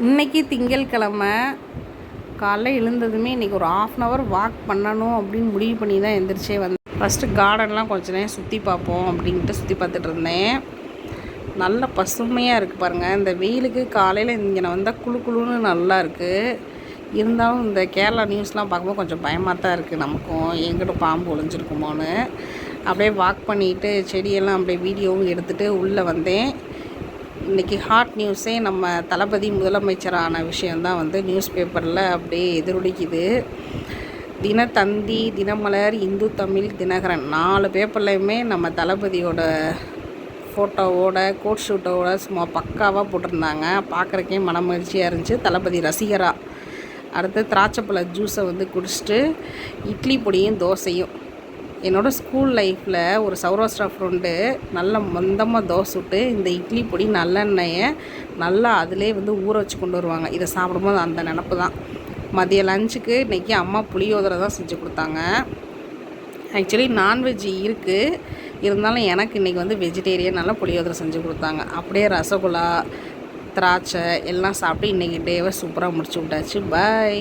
இன்றைக்கி திங்கட்கிழமை காலைல எழுந்ததுமே இன்றைக்கி ஒரு 1/2 hour வாக் பண்ணணும் அப்படின்னு முடிவு பண்ணி தான் எந்திரிச்சே வந்தேன். ஃபஸ்ட்டு கார்டன்லாம் கொஞ்சம் நேரம் சுற்றி பார்ப்போம் அப்படின்ட்டு சுற்றி பார்த்துட்டு இருந்தேன். நல்ல பசுமையாக இருக்குது பாருங்கள். இந்த வெயிலுக்கு காலையில் இங்கே வந்தால் குளு குளுன்னு நல்லா இருக்குது. இருந்தாலும் இந்த கேரளா நியூஸ்லாம் பார்க்கும்போது கொஞ்சம் பயமாக தான் இருக்குது நமக்கும். எங்கிட்ட பாம்பு ஒளிஞ்சிருக்குமோன்னு அப்படியே வாக் பண்ணிவிட்டு செடியெல்லாம் அப்படியே வீடியோவும் எடுத்துகிட்டு உள்ளே வந்தேன். இன்றைக்கி ஹாட் நியூஸே நம்ம தளபதி முதலமைச்சரான விஷயந்தான் நியூஸ் பேப்பரில் அப்படியே எதிரொலிக்குது. தினத்தந்தி, தினமலர், இந்து தமிழ், தினகரன் 4 பேப்பர்லையுமே நம்ம தளபதியோட ஃபோட்டோவோட கோட் ஷூட்டோட சும்மா பக்காவாக போட்டிருந்தாங்க. பார்க்குறக்கே மனமகிழ்ச்சியாக இருந்துச்சு. தளபதி ரசிகராக. அடுத்து திராட்சைப்பழ ஜூஸை குடிச்சிட்டு இட்லி பொடியும் தோசையும். என்னோடய ஸ்கூல் லைஃப்பில் ஒரு சௌராஷ்டிரா ஃப்ரெண்டு நல்லா மந்தமாக தோசை சுட்டு இந்த இட்லி பொடி நல்லெண்ணெயை நல்லா அதிலே ஊற வச்சு கொண்டு வருவாங்க. இதை சாப்பிடும்போது அந்த நினப்பு தான். மதிய லஞ்சுக்கு இன்றைக்கி அம்மா புளியோதரை தான் செஞ்சு கொடுத்தாங்க. ஆக்சுவலி நான்வெஜ் இருக்குது, இருந்தாலும் எனக்கு இன்றைக்கி வெஜிடேரியன் நல்லா புளியோதரை செஞ்சு கொடுத்தாங்க. அப்படியே ரசகுல்லா, திராட்சை எல்லாம் சாப்பிட்டு இன்றைக்கி டேவை சூப்பராக முடிச்சு விட்டாச்சு. பாய்.